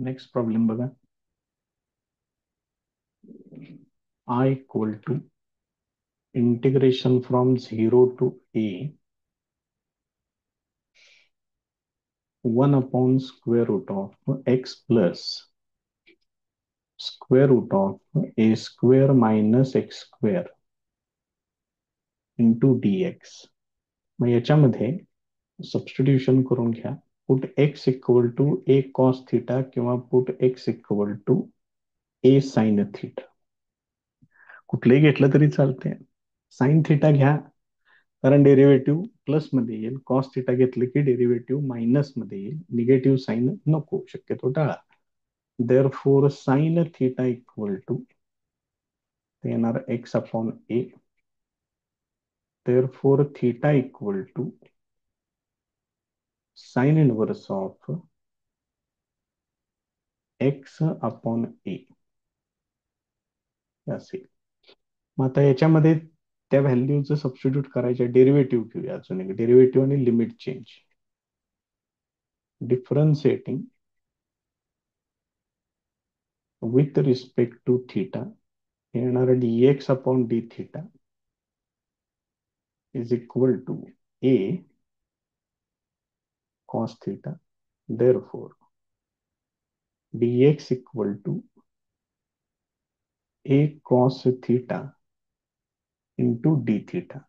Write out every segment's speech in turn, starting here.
Next problem बघा. I equal to integration from 0 to a 1 upon square root of x plus square root of a square minus x square into dx. मग याच्यामध्ये substitution करून घ्या. Put x equal to a cos theta किंवा put x equal to a sin theta. कुठलंही घेतलं तरी चालते. Sine theta घ्या कारण डेरिव्हेटिव्ह प्लस मध्ये येईल. कॉस थिटा घेतलं की डेरिव्हेटिव्ह मायनस मध्ये येईल. निगेटिव्ह साइन नको, शक्यतो टाळा. Therefore sine theta equal to येणार x upon a. Therefore theta equal to sine inverse of x upon a असेल. मग आता याच्यामध्ये त्या व्हॅल्यूचं सबस्टिट्यूट करायचं. डेरिव्हेटिव्ह घेऊया अजून एक. डेरिव्हेटिव्ह आणि limit change. Differentiating with respect to theta येणार dx upon d theta is equal to a cos theta. Therefore, dx equal to a cos theta into d theta.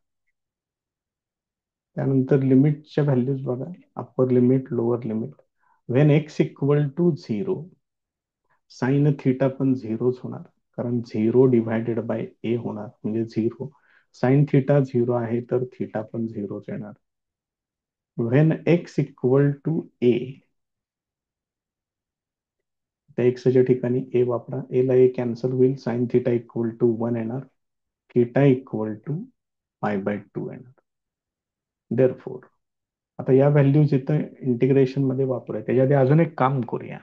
त्यानंतर लिमिटच्या व्हॅल्यूज बघा. Upper limit, lower limit. When x equal to 0 sine theta पण झिरोच होणार कारण 0 divided by ए होणार म्हणजे 0. Sine theta 0 आहे तर थिटा पण 0च येणार. When x equal to a, त्या एक्सच्या ठिकाणी ए वापरा. ए ला ए कॅन्सल होईल. साइन थिटा इक्वल टू 1 येणार. Theta equal to pi by 2 येणार. देअरफॉर आता या व्हॅल्यूज इथं इंटिग्रेशन मध्ये वापरूया. त्याच्या आधी अजून एक काम करूया.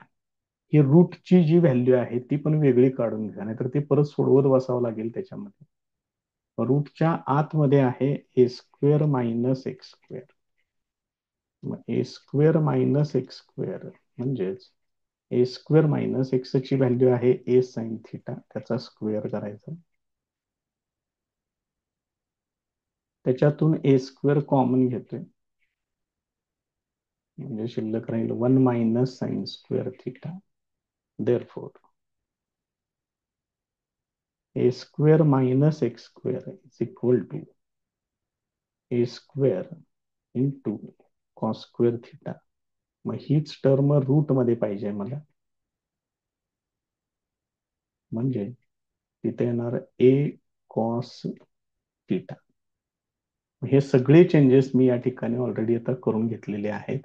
ही रूटची जी व्हॅल्यू आहे ती पण वेगळी काढून घ्या, नाहीतर ती परत सोडवत बसावं लागेल त्याच्यामध्ये. रूटच्या आतमध्ये आहे ए स्क्वेअर मायनस एक्स स्क्वेअर. मग ए स्क्वेअर मायनस एक्स स्क्वेअर म्हणजेच ए स्क्वेअर मायनस एक्स ची व्हॅल्यू आहे ए साइन थिटा, त्याचा स्क्वेअर करायचा. त्याच्यातून ए स्क्वेअर कॉमन घेतोय म्हणजे शिल्लक राहील 1 minus sine square theta. Therefore a square minus x square is equal to a square into cos square theta. मग हीच टर्म रूट मध्ये पाहिजे मला, म्हणजे तिथे येणार ए कॉस थिटा. हे सगळे चेंजेस मी या ठिकाणी ऑलरेडी आता करून घेतलेले आहेत.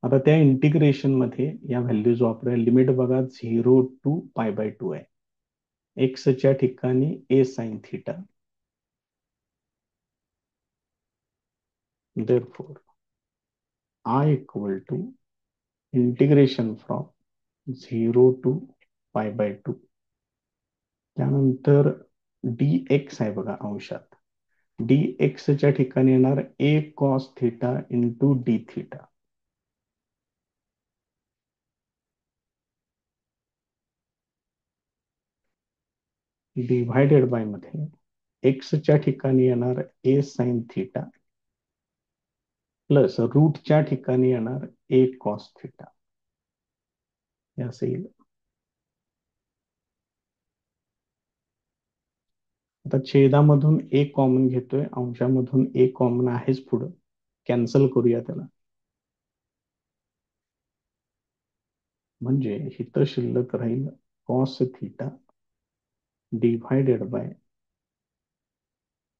आता त्या इंटिग्रेशन मध्ये या व्हॅल्यूज वापरूया. लिमिट बघा 0 टू पाय बाय 2 आहे. एक्सच्या ठिकाणी a sine theta. Therefore I equal to integration from 0 to pi by 2. त्यानंतर डी एक्स आहे बघा अंशात. डी एक्सच्या ठिकाणी येणार a cos theta into d theta. Divided by मध्ये एक्सच्या ठिकाणी येणार ए साइन थिटा प्लस रूटच्या ठिकाणी येणार ए कॉस थिटा. हे असं येईल. आता छेदामधून ए कॉमन घेतोय, अंशामधून ए कॉमन आहेच पुढं. कॅन्सल करूया त्याला. म्हणजे हिथं शिल्लक राहील cos theta divided by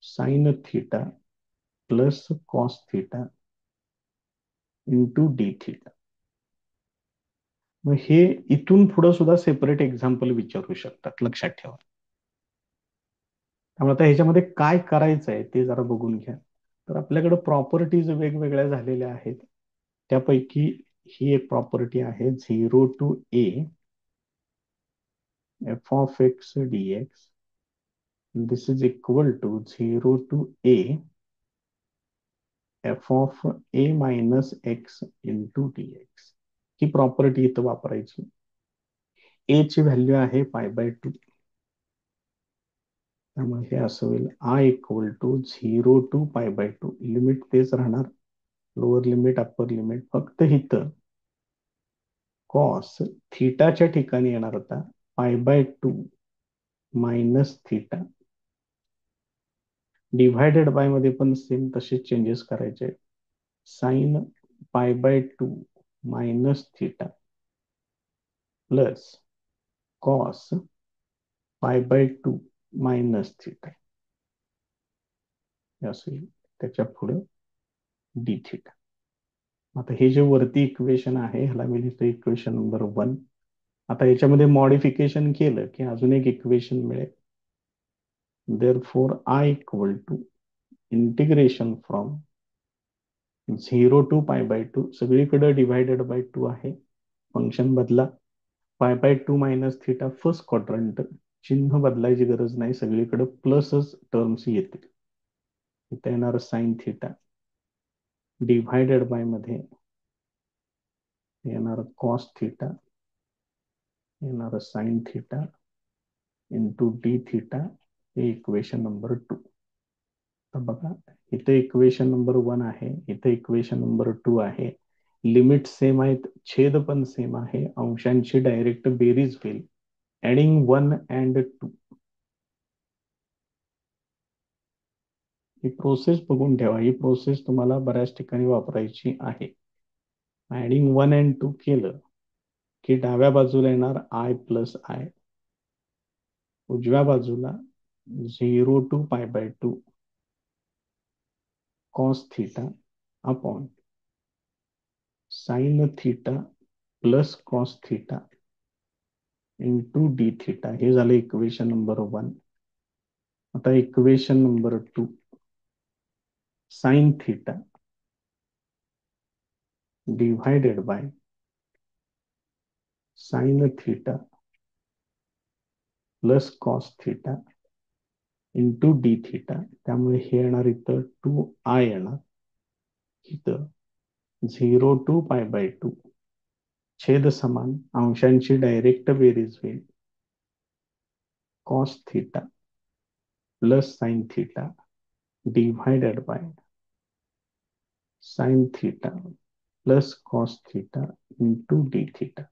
sine theta plus cos theta into d theta. मग हे इथून पुढे सुद्धा सेपरेट एक्झाम्पल विचारू शकतात, लक्षात ठेवा. त्यामुळे आता ह्याच्यामध्ये काय करायचं आहे ते जरा बघून घ्या. तर आपल्याकडे प्रॉपर्टीज वेगवेगळ्या झालेल्या आहेत. त्यापैकी ही एक प्रॉपर्टी आहे 0 to a f of x dx. This is equal to 0 to a f of a minus x into dx. ही प्रॉपर्टी इथं वापरायची. ए ची व्हॅल्यू आहे π/2, त्यामुळे हे असं होईल I equal to 0 to π/2. Limit तेच राहणार, लोअर लिमिट अप्पर लिमिट, फक्त इथं कॉस थिटाच्या ठिकाणी येणार होता π/2 मायनस थिटा. डिव्हायडेड बाय मध्ये पण सेम तसेच चेंजेस करायचे. Sine π/2 minus theta plus cos π/2 minus theta असेल, त्याच्या पुढे डी थिटा. आता हे जे वरती इक्वेशन आहे ह्याला मी लिहितो इक्वेशन नंबर 1. आता याच्यामध्ये मॉडिफिकेशन केलं की अजून एक इक्वेशन मिळेल. therefore I equal to integration from 0 to π/2, सगळीकडे डिवायडेड बाय 2 आहे, फंक्शन बदला. π/2 मायनस थिटा फर्स्ट क्वाड्रंट, चिन्ह बदलायची गरज नाही, सगळीकडे प्लसच टर्म्स येतील. इथे येणार साइन थिटा डिव्हायडेड बाय मध्ये येणार कॉस थिटा, येणार sine theta into d theta. हे इक्वेशन नंबर 2. तर बघा, इथे इक्वेशन नंबर 1 आहे, इथे इक्वेशन नंबर 2 आहे. लिमिट सेम आहेत, छेद पण सेम आहे, अंशांची डायरेक्ट बेरीज होईल. Adding 1 and 2. ही प्रोसेस बघून ठेवा, ही प्रोसेस तुम्हाला बऱ्याच ठिकाणी वापरायची आहे. ऍडिंग 1 and 2 केलं की डाव्या बाजूला येणार I प्लस I, उजव्या बाजूला 0 to π/2 cos theta upon sine theta plus cos theta into d theta. हे झालं इक्वेशन नंबर 1. आता equation number 2, sine theta divided by sine theta plus cos theta into d theta. त्यामुळे हे येणार इथं 2I येणार, इथं 0 to π/2, छेद समान, अंशांची डायरेक्ट बेरीज होईल. Cos theta plus sine theta divided by sine theta plus cos theta into d theta.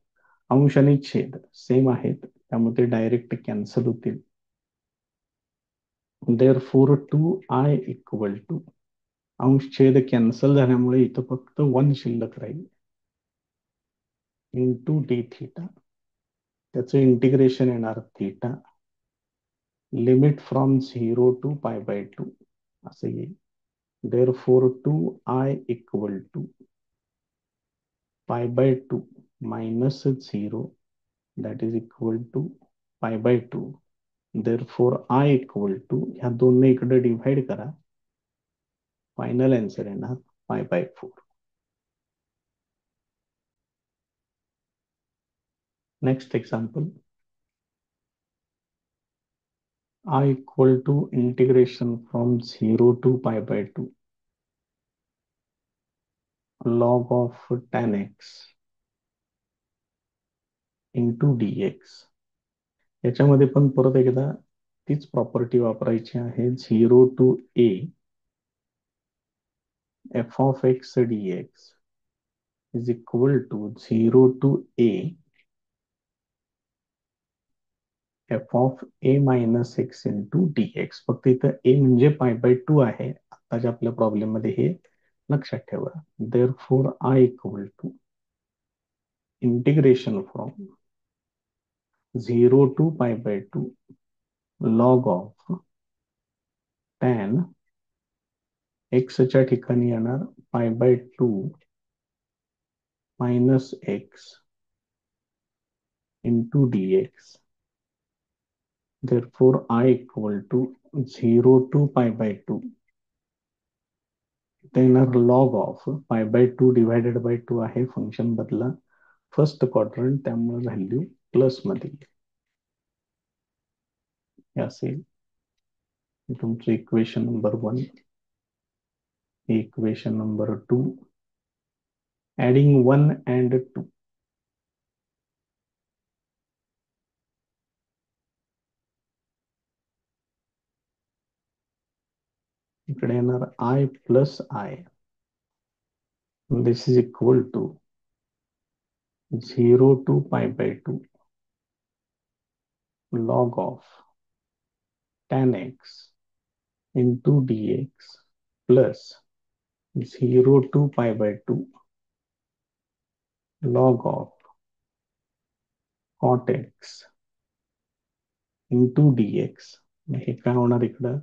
अंश आणि छेद सेम आहेत, त्यामुळे ते डायरेक्ट कॅन्सल होतील. therefore 2I इक्वल टू, अंश छेद कॅन्सल झाल्यामुळे इथं फक्त 1 शिल्लक राहील, इंटू डी थिटा. त्याचं इंटिग्रेशन येणार थिटा, लिमिट फ्रॉम 0 to π/2 असं येईल. therefore 2I equal to π/2 minus 0, that is equal to π/2. therefore I equal to, ह्या दोन्ही इकडे डिव्हाइड करा, फायनल आन्सर येणार π/4. Next example, I equal to integration from 0 to π/2 log of tan x into dx. याच्यामध्ये पण परत एकदा तीच प्रॉपर्टी वापरायची आहे. 0 to a f of x dx is equal to 0 to a f of a minus x into dx. फक्त इथं a म्हणजे π/2 आहे, आताच्या आपल्या प्रॉब्लेम मध्ये हे लक्षात ठेवा. therefore I equal to integration from 0 to π/2 log of tan x च्या ठिकाणी येणार π/2 मायनस x into dx. therefore I equal to 0 to π/2 येणार लॉग ऑफ π/2 डिवायडेड बाय 2 आहे, फंक्शन बदला, फर्स्ट क्वाड्रंट, त्यामुळे व्हॅल्यू प्लस मध्ये असेल. तुमचं equation number 1, equation number 2. Adding 1 and 2, इकडे येणार I plus I. This is equal to 0 to π/2 log of tan x into dx plus 0 to π/2 log of cot x into dx. हे काय होणार इकडं,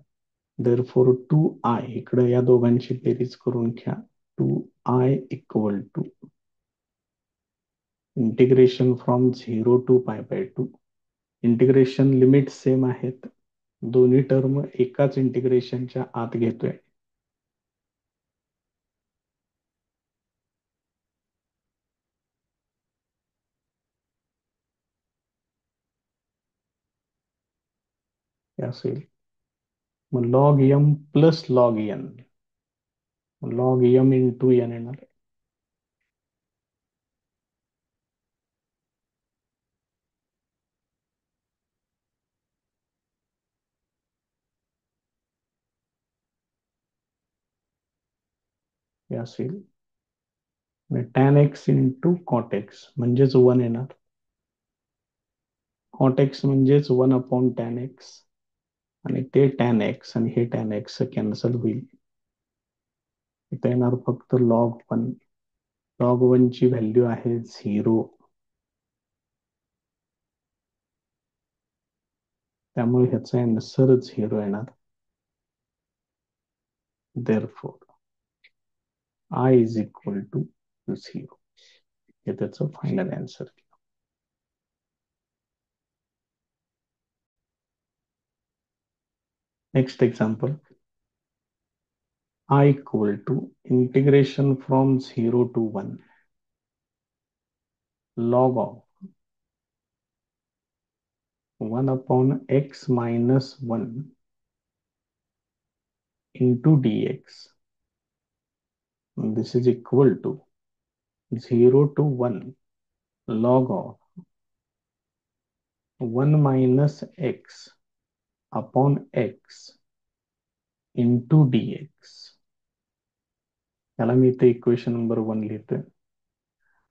therefore 2I, इकडे या दोघांची बेरीज करून घ्या. 2I equal to integration from 0 to π/2. Integration limit same आहेत, दोन्ही टर्म एकाच इंटिग्रेशनच्या आत घेतोय. असेल मग log M plus log N, log M into N येणार. हे असेल tan x into cot x म्हणजेच 1 येणार. कॉट एक्स म्हणजेच 1 टॅन एक्स, आणि ते टॅन एक्स आणि हे टॅन एक्स कॅन्सल होईल. इथे येणार फक्त लॉग 1. लॉग 1 ची व्हॅल्यू आहे 0, त्यामुळे ह्याचा आन्सर 0 येणार. therefore I is equal to 0. हे त्याचं final answer. Next example. I equal to integration from 0 to 1 log of 1/x minus 1 into dx. This is equal to 0 to 1 log of 1 minus x upon x into dx. याला मी इथे equation number 1 लिहितोय.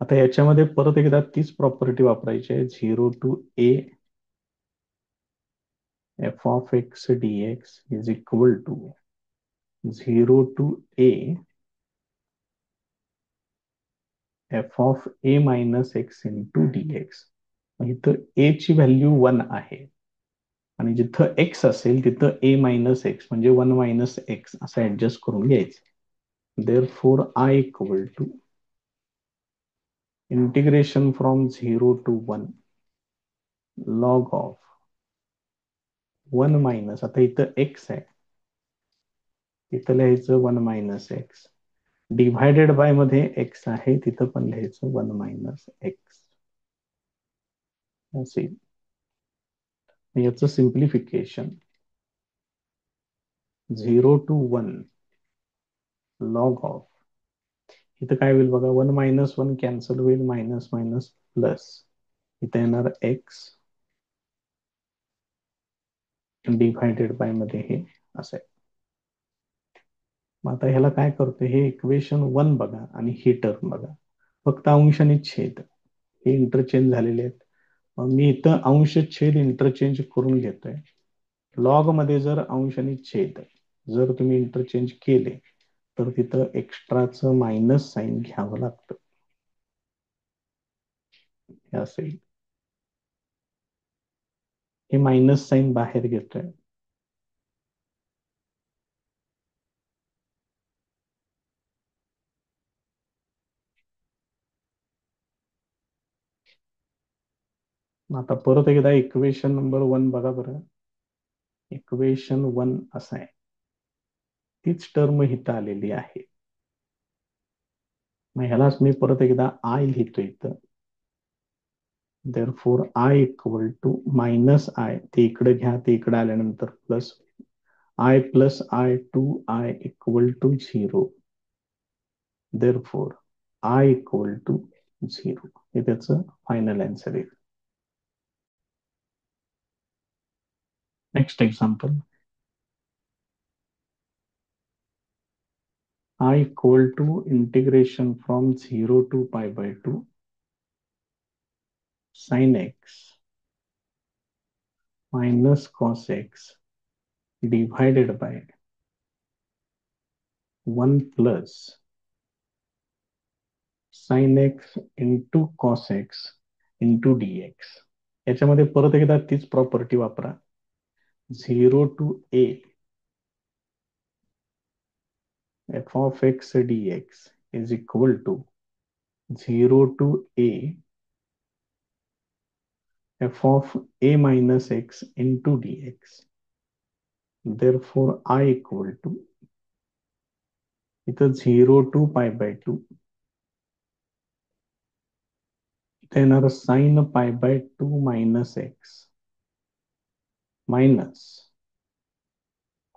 आता याच्यामध्ये परत एकदा तीच property वापरायची आहे. 0 to a f of x dx is equal to 0 to a f of a minus x into dx. इथं a ची व्हॅल्यू 1 आहे आणि जिथं x असेल तिथं a मायनस एक्स म्हणजे 1 मायनस एक्स असं ऍडजस्ट करून घ्यायचं. therefore I equal to integration from 0 to 1 log of 1 minus, आता इथं x आहे, इथं लिहायचं 1 मायनस एक्स, डिव्हायडेड बाय मध्ये x आहे, तिथं पण लिहायचं 1 मायनस एक्स असेल. याचं सिम्प्लिफिकेशन 0 to 1 log of, इथं काय होईल बघा, 1 मायनस 1 कॅन्सल होईल, मायनस मायनस प्लस, इथं येणार एक्स डिव्हायडेड बाय मध्ये हे असं आहे. मग आता ह्याला काय करतो, हे इक्वेशन 1 बघा आणि ही टर्म बघा, फक्त अंश आणि छेद हे इंटरचेंज झालेले आहेत. मग मी इथं अंश छेद इंटरचेंज करून घेतोय. लॉग मध्ये जर अंश आणि छेद जर तुम्ही इंटरचेंज केले तर तिथं एक्स्ट्राचं मायनस साइन घ्यावं लागतं. हे असेल, हे मायनस साइन बाहेर घेतोय. आता परत एकदा इक्वेशन नंबर 1 बघा बरं. इक्वेशन 1 असं आहे, तीच टर्म इथं आलेली आहे. मग ह्यालाच मी परत एकदा आय लिहितो इथं. therefore I equal to minus I, ते इकडे घ्या, ते इकडे आल्यानंतर plus I plus I 2I equal to 0. therefore I equal to 0. हे त्याचं फायनल आन्सर आहे. Next example. I equal to integration from 0 to pi by 2 sin x minus cos x divided by 1 plus sin x into cos x into dx. याच्यामध्ये परत एकदा तीच property वापरा. 0 to a f of x dx is equal to 0 to a f of a minus x into dx. Therefore, I equal to इथं 0 to pi by 2 इथे येणार sin pi by 2 minus x minus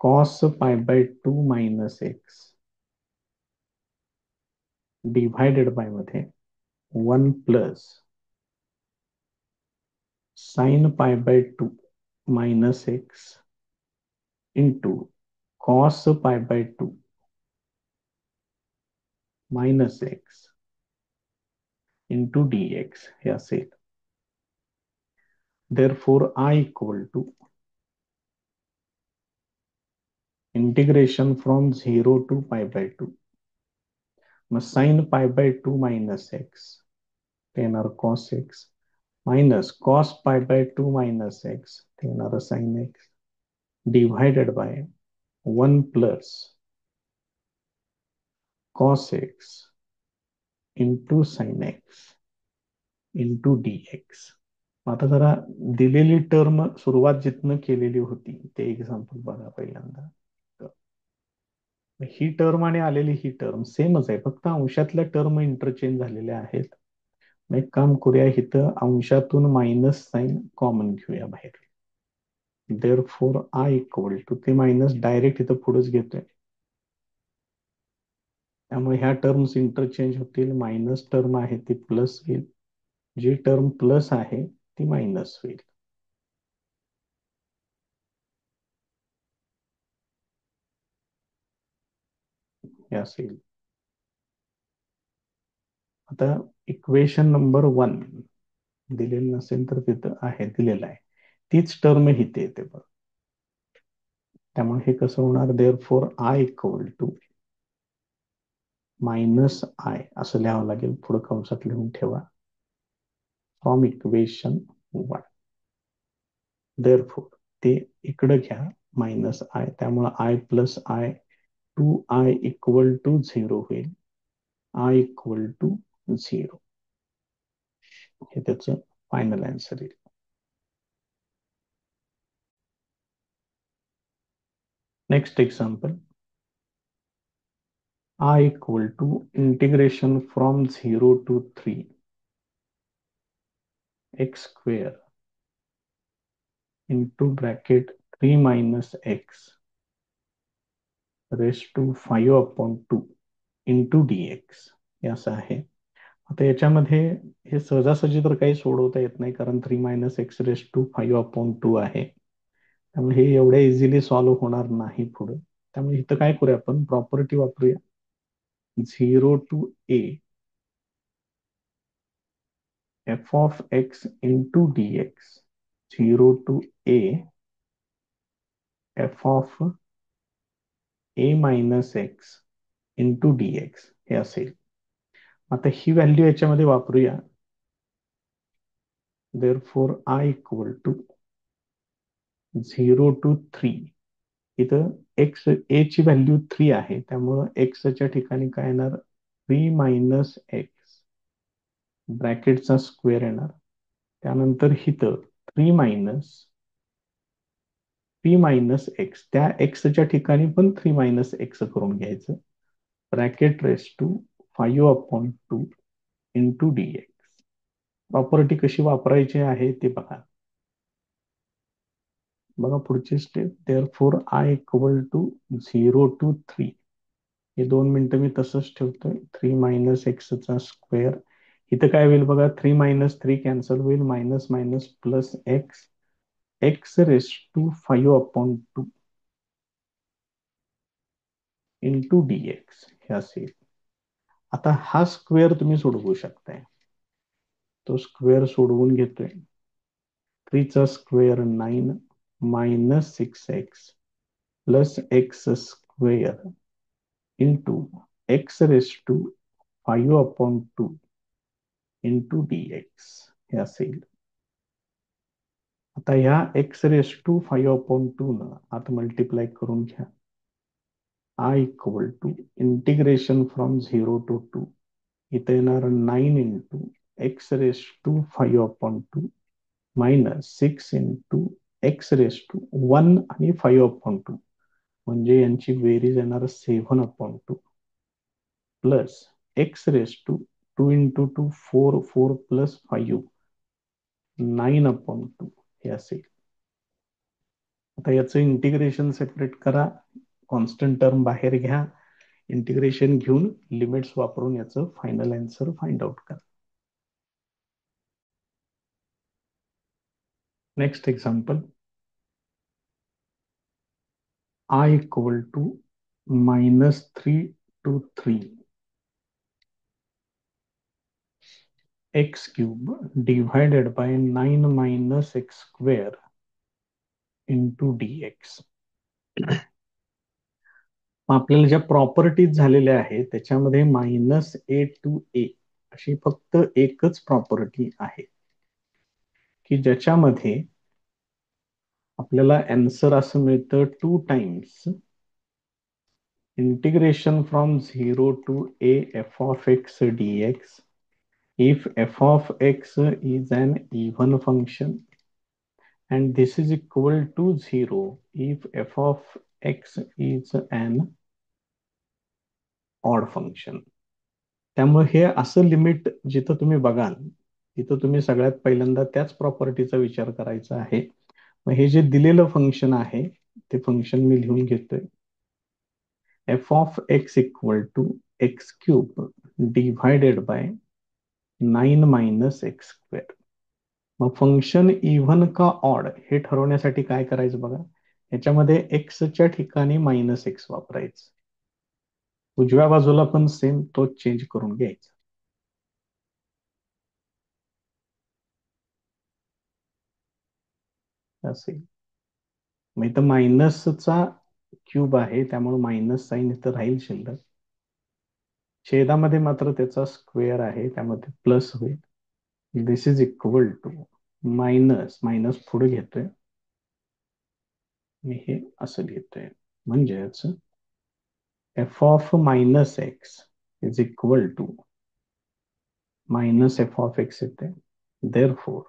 cos pi by 2 minus x divided by मध्ये 1 plus sin pi by 2 minus x into cos pi by 2 minus x into dx हे असेल. Therefore, I equal to integration from 0 to pi by 2. मग sin pi by 2 minus x ते येणार cos x minus cos pi by 2 minus x ते येणार sin x divided by 1 plus cos x into sin x into dx. आता जरा दिलेली term सुरुवात जिथनं केलेली होती ते एक्झाम्पल बघा पहिल्यांदा. ही टर्म आणि आलेली ही टर्म सेमच आहे, फक्त अंशातल्या टर्म इंटरचेंज झालेल्या आहेत. मग एक काम करूया, इथं अंशातून मायनस साइन कॉमन घेऊया बाहेर. देअरफॉर आय इक्वल टू ते मायनस डायरेक्ट इथं पुढेच घेतोय, त्यामुळे ह्या टर्म्स इंटरचेंज होतील. मायनस टर्म आहे ती प्लस होईल, जी टर्म प्लस आहे ती मायनस होईल. हे असेल. आता इक्वेशन नंबर 1 दिलेलं नसेल तर तिथं आहे, दिलेलं आहे, तीच टर्म इथे येते बघ. त्यामुळे हे कसं होणार, therefore I equal to minus I असं लिहावं लागेल, पुढे कंसात लिहून ठेवा, फ्रॉम इक्वेशन 1. देअरफॉर ते इकडं घ्या मायनस आय, त्यामुळे I plus I 2i equal to 0 होईल. आय इक्वल टू 0 हे त्याचं फायनल आन्सर येईल. Next example, I equal to integration from 0 to 3 x square into bracket 3 minus x raised to 5 upon 2 into dx हे असं आहे. आता याच्यामध्ये हे सहजासहजी तर काही सोडवता येत नाही, कारण 3 minus x raise to 5 upon 2 आहे, त्यामुळे हे एवढ्या इझिली सॉल्व्ह होणार नाही पुढे. त्यामुळे इथं काय करूया, आपण प्रॉपर्टी वापरूया. 0 to a f of x into dx 0 to a f of a minus x into dx हे असेल. आता ही व्हॅल्यू याच्यामध्ये वापरूया. Therefore I equal to 0 to 3, इथं एक्स ए ची व्हॅल्यू 3 आहे, त्यामुळं एक्सच्या ठिकाणी काय येणार, 3 मायनस एक्स ब्रॅकेटचा स्क्वेअर येणार. त्यानंतर इथं 3 मायनस एक्स, त्या एक्सच्या ठिकाणी पण 3 मायनस एक्स करून घ्यायचं, bracket raise to 5 upon 2 into dx. Property कशी वापरायची आहे ते बघा. बघा पुढची step, therefore I equal to 0 to 3, हे 2 मिनिटं मी तसंच ठेवतोय. 3 मायनस एक्सचा स्क्वेअर, इथं काय होईल बघा, 3 मायनस 3 कॅन्सल होईल, minus minus plus x, x raise to 5 upon 2 into dx हे असेल. आता हा स्क्वेअर तुम्ही सोडवू शकताय. तो स्क्वेअर सोडवून घेतोय. 3चा square 9 minus 6x plus x square into x raise to 5/2 into dx हे असेल. आता ह्या एक्स रेस टू 5/2 न आता मल्टिप्लाय करून घ्या. I equal to integration from 0 to 2 इथे येणार 9 into x raise to 5/2 minus 6 into x raise to 1 आणि 5/2 म्हणजे यांची बेरीज येणार 7/2 plus x raise to 2 into 2 4 4 plus 5 9/2 हे असेल. आता याचं इंटिग्रेशन सेपरेट करा. कॉन्स्टंट टर्म बाहेर घ्या. इंटिग्रेशन घेऊन लिमिट्स वापरून याचं फायनल आन्सर फाइंड आउट करा. Next example. I equal to -3 to 3 x cube divided by 9 minus x square into dx. आपल्याला ज्या प्रॉपर्टीज झालेल्या आहेत त्याच्यामध्ये -a to a अशी फक्त एकच प्रॉपर्टी आहे की ज्याच्यामध्ये आपल्याला आन्सर असं मिळतं 2 times integration from 0 to a f of x dx if f of x is an even function and this is equal to 0 if f of x is an odd function. त्यामुळे हे असं limit जिथं तुम्ही बघाल तिथं तुम्ही सगळ्यात पहिल्यांदा त्याच प्रॉपर्टीचा विचार करायचा आहे. मग हे जे दिलेलं फंक्शन आहे ते फंक्शन मी लिहून घेतोय. f of x equal to x cube divided by 9 minus x square. मग फंक्शन इव्हन का ऑड हे ठरवण्यासाठी काय करायचं बघा. याच्यामध्ये एक्सच्या ठिकाणी -x वापरायचं. उजव्या बाजूला पण सेम तोच चेंज करून घ्यायचा. असेल मग इथं मायनसचा क्यूब आहे त्यामुळे मायनस साइन इथं राहील शिल्लक. छेदामध्ये मात्र त्याचा स्क्वेअर आहे त्यामध्ये प्लस होईल. This is equal to minus minus पुढे घेतोय मी हे असं लिहितोय. म्हणजेच f of -x is equal to minus f of x येते. Therefore,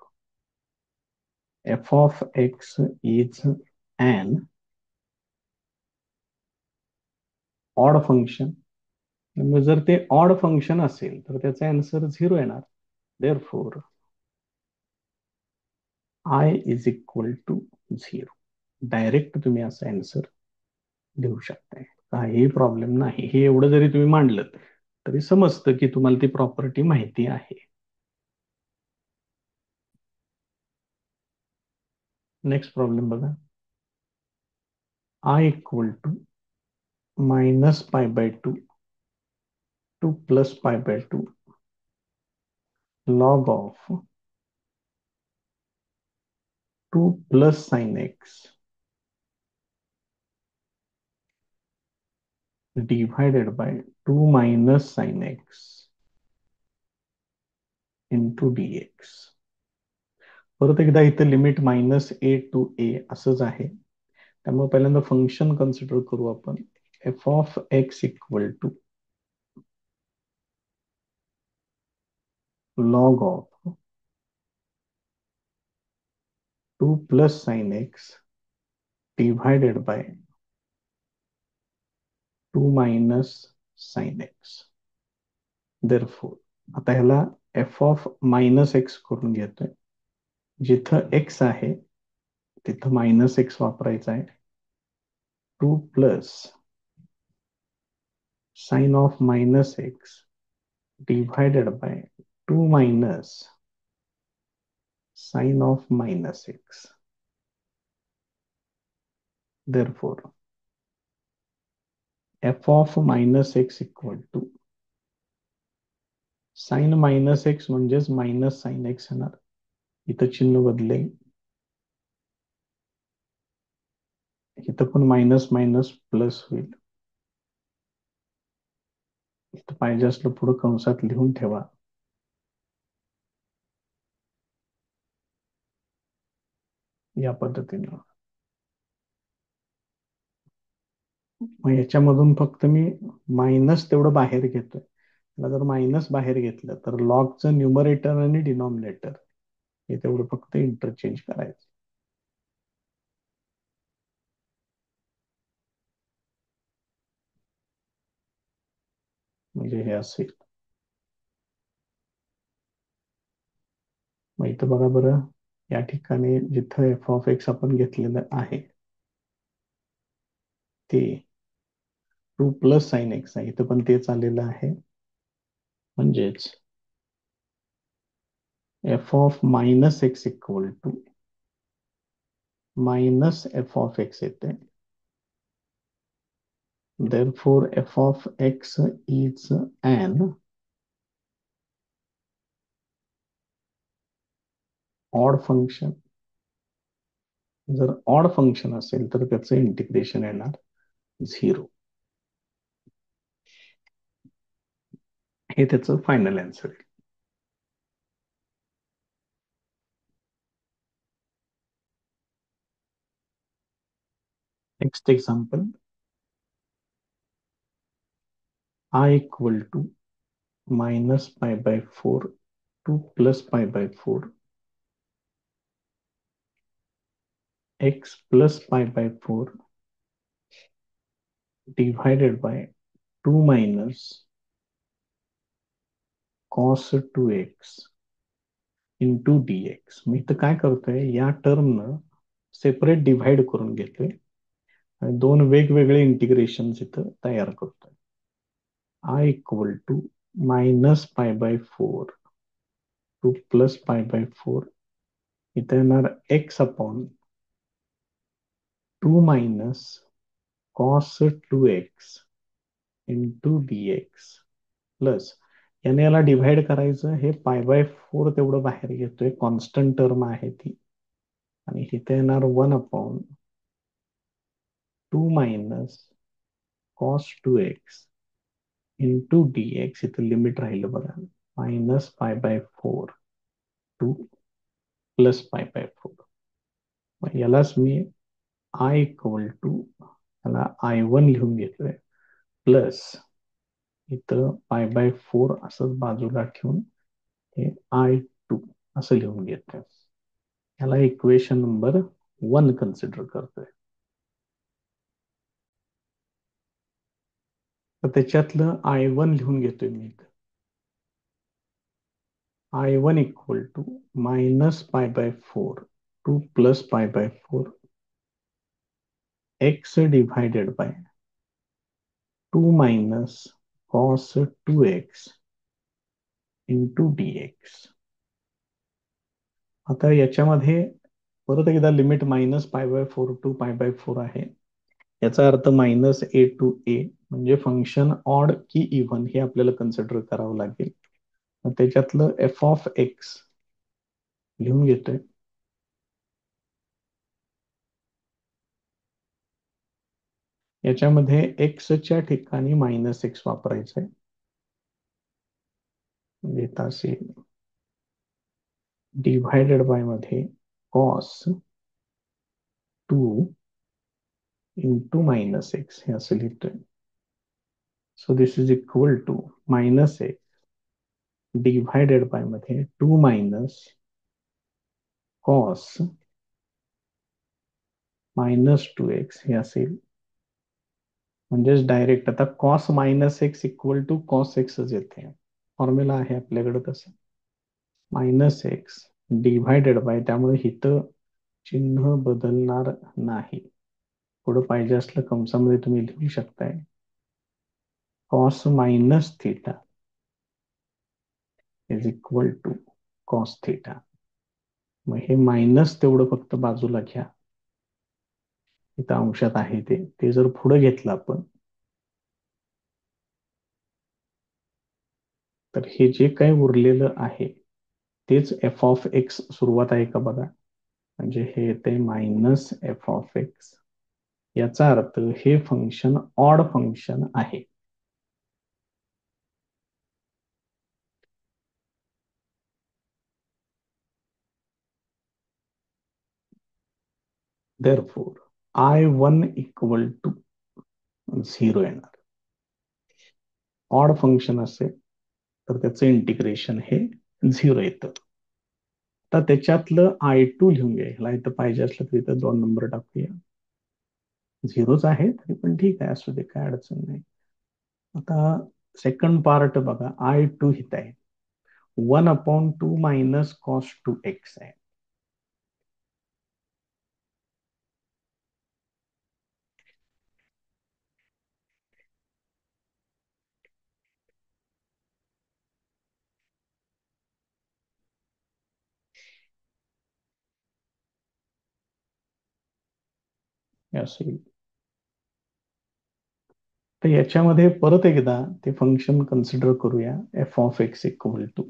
f of x is an odd function. जर ते ऑड फंक्शन असेल तर त्याचा आन्सर 0 येणार. Therefore, I is equal to 0. Direct तुम्ही असा आन्सर देऊ शकताय. काही प्रॉब्लेम नाही. हे एवढं जरी तुम्ही मांडलं तरी समजतं की तुम्हाला ती प्रॉपर्टी माहिती आहे. नेक्स्ट प्रॉब्लेम बघा. I equal to -π/2 to plus π/2 log of 2 plus sin x divided by 2 minus sin x into dx. परत एकदा इथं लिमिट -a to a असंच आहे त्यामुळे पहिल्यांदा फंक्शन कन्सिडर करू आपण. f of x equal to log of 2 plus sin x divided by 2 minus sin x. Therefore, आता ह्याला f of -x करून घेतोय. जिथं x आहे तिथं -x वापरायचा आहे. 2 plus sine of -x divided by 2 minus sin of -x. Therefore, f of minus x equal to sine minus x म्हणजेच मायनस साइन एक्स येणार. इथं चिन्ह बदलेल. इथं पण मायनस मायनस प्लस होईल. इथं पाहिजे असलं पुढे कंसात लिहून ठेवा. या पद्धतीने मग याच्यामधून फक्त मी मायनस तेवढं बाहेर घेतोय. जर मायनस बाहेर घेतलं तर लॉगचं न्यूमरेटर आणि डिनॉमिनेटर हे तेवढं फक्त इंटरचेंज करायचं. म्हणजे हे असेल. मग इथं बघा बरं, या ठिकाणी जिथं एफ ऑफ एक्स आपण घेतलेलं आहे ते 2 प्लस साइन एक्स आहे. इथं पण तेच आलेलं आहे. म्हणजेच f of minus x equal to minus f of x येते. Therefore, f of x is an odd function. जर ऑड फंक्शन असेल तर त्याचं इंटिग्रेशन येणार 0. हे त्याचं फायनल आन्सर आहे. Next example, I equal to minus pi by 4 to plus pi by 4 x plus pi by 4 divided by 2 minus cos 2x into dx. मी इथं काय करतोय, या टर्मनं सेपरेट डिव्हाइड करून घेतोय आणि दोन वेगवेगळे इंटिग्रेशन इथं तयार करतोय. I equal to minus pi by 4 to plus pi by 4 इथं येणार x upon 2 minus cos 2x into dx plus याने याला डिव्हाइड करायचं. हे पाय बाय 4 तेवढं बाहेर घेतोय, कॉन्स्टंट टर्म आहे ती. आणि इथे येणार 1 upon 2 minus cos 2x into dx. इथं लिमिट राहिलं बघा, minus pi by 4 to plus pi by 4. यालाच मी आय इक्वल टू याला I1 लिहून घेतोय प्लस इथं पाय बाय 4 असंच बाजूला ठेवून हे I2 असं लिहून घेतोय. याला इक्वेशन नंबर 1 कन्सिडर करतोय. तर त्याच्यातलं I1 लिहून घेतोय मी इथं. I1 equal to minus pi by 4 to plus pi by 4 x divided by 2 minus cos 2x into dx. आता याच्यामध्ये परत एकदा limit minus pi by 4 to pi by 4 आहे. याचा अर्थ मायनस ए टू ए म्हणजे फंक्शन ऑड की इव्हन हे आपल्याला कन्सिडर करावं लागेल. त्याच्यातलं एफ ऑफ एक्स लिहून घेतोय. याच्यामध्ये एक्सच्या ठिकाणी मायनस एक्स वापरायचं आहे. देत असेल डिव्हायडेड बाय मध्ये कॉस 2 इंटू मायनस एक्स हे असं लिहितोय. So this is equal to minus x divided by मध्ये 2 मायनस कॉस मायनस 2x हे असेल. म्हणजेच डायरेक्ट आता cos minus x equal to cos एक्सच येते. फॉर्म्युला आहे आपल्याकडे तसं. मायनस एक्स डिव्हायडेड बाय, त्यामुळे इथं चिन्ह बदलणार नाही. पुढं पाहिजे असलं कंसामध्ये तुम्ही लिहू शकताय cos minus theta is equal to cos theta. मग हे मायनस तेवढं फक्त बाजूला घ्या. इथं अंशात आहे ते जर पुढे घेतलं आपण तर हे जे काही उरलेलं आहे तेच एफ ऑफ एक्स सुरुवात आहे का बघा. म्हणजे हे येते मायनस एफ ऑफ एक्स. याचा अर्थ हे फंक्शन ऑड फंक्शन आहे. देअरफोर I1 इक्वल टू 0 येणार. ऑड फंक्शन असेल तर त्याचं इंटिग्रेशन हे 0 येतं. आता त्याच्यातलं I2 लिहून घ्या. ह्याला इथं पाहिजे असलं तर इथं 2 नंबर टाकूया. 0च आहे तरी पण ठीक आहे, असू दे, काय अडचण नाही. आता सेकंड पार्ट बघा, I2 इथं आहे. 1/2 मायनस कॉस 2x आहे. हे असेल. तर याच्यामध्ये परत एकदा ते फंक्शन कन्सिडर करूया, f of x equal to.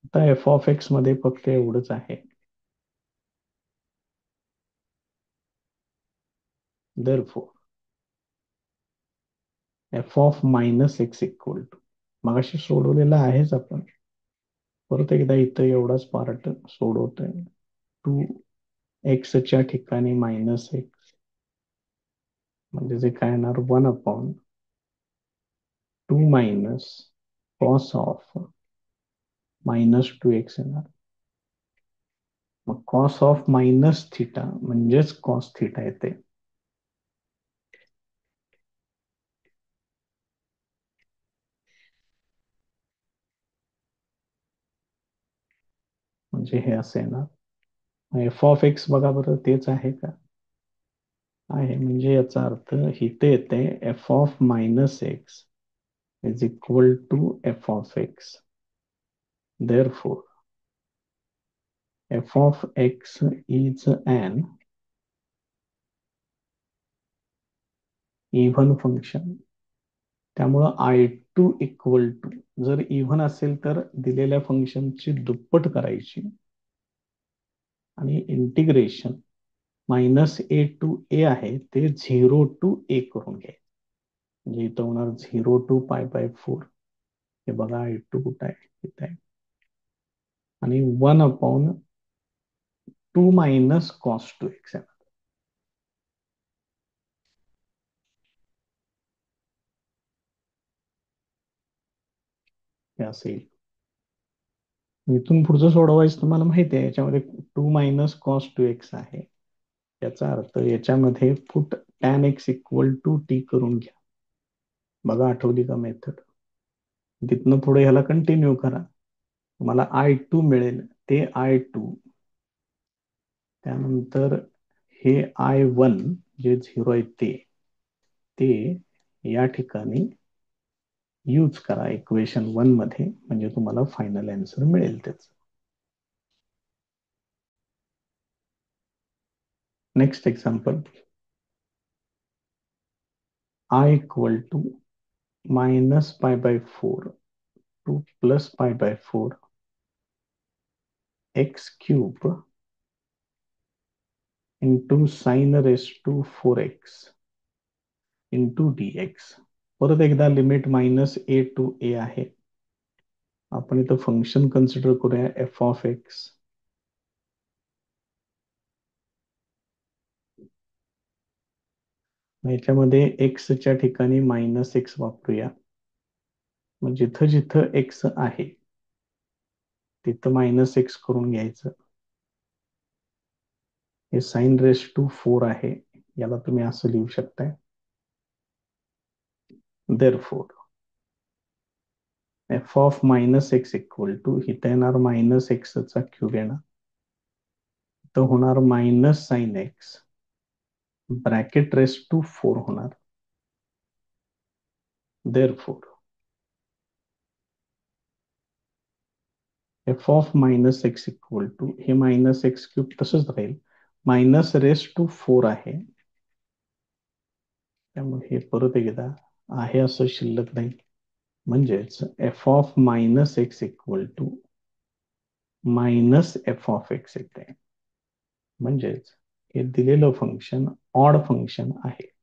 आता एफ ऑफ एक्स मध्ये फक्त एवढंच आहे. Therefore f of minus x equal to, मगाशी सोडवलेलं आहेच आपण. परत एकदा इथं एवढाच पार्ट सोडवतोय. 2x ठिकाणी मायनस एक्स, म्हणजे जे काय येणार 1/2 मायनस कॉस ऑफ -2x येणार. मग कॉस ऑफ मायनस थिटा म्हणजेच कॉस थिटा येते. म्हणजे हे असे येणार. एफ ऑफ एक्स बघा बरं, तेच आहे का? आहे. म्हणजे याचा अर्थ इथे येते f of minus x is equal to f of x. Therefore f of x is an even function. त्यामुळं I2 इक्वल टू, जर इव्हन असेल तर दिलेल्या फंक्शनची दुप्पट करायची आणि इंटिग्रेशन -a to a आहे ते 0 to a करून घ्यायचं. म्हणजे इथं होणार 0 to π/4. हे बघा I2 कुठं आहे, इथं आहे. आणि 1/2 मायनस कॉस 2x आहे. हे असेल. इथून पुढचं सोडवायचं तुम्हाला माहिती आहे, याच्यामध्ये 2 मायनस कॉस 2x आहे. याचा अर्थ याच्यामध्ये put tan x equal to t करून घ्या. बघा आठवली का मेथड? तिथनं पुढे ह्याला कंटिन्यू करा. तुम्हाला I2 मिळेल, ते I2. त्यानंतर हे I1 जे 0 आहे ते ते या ठिकाणी यूज करा इक्वेशन 1 मध्ये, म्हणजे तुम्हाला फायनल आन्सर मिळेल त्याच. Next example, I equal to -π/4 to +π/4 x cube into sine raise to 4x into dx. परत एकदा लिमिट -a to a आहे. आपण इथं फंक्शन कन्सिडर करूया एफ ऑफ एक्स. याच्यामध्ये एक्सच्या ठिकाणी -x वापरूया. मग जिथं जिथं एक्स आहे तिथं -x करून घ्यायचं. हे साइन रेस टू 4 आहे, याला तुम्ही असं लिहू शकताय. Therefore f of -x equal to, इथं येणार -x चा क्यूब येणार, तर होणार minus sine x bracket raise to 4 होणार. Therefore f of -x equal to, हे -x क्यूब तसंच राहील, मायनस रेस टू 4 आहे. त्यामुळे हे परत एकदा आहे असं शिल्लक नाही. म्हणजेच f of minus x equal to minus f of x येते. म्हणजेच हे दिलेलं फंक्शन ऑड फंक्शन आहे.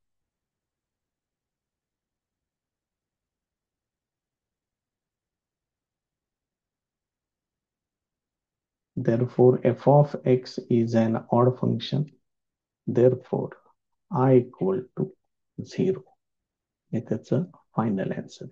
Therefore, f of x is an odd function. Therefore, I equal to 0. हे त्याचं फायनल आन्सर.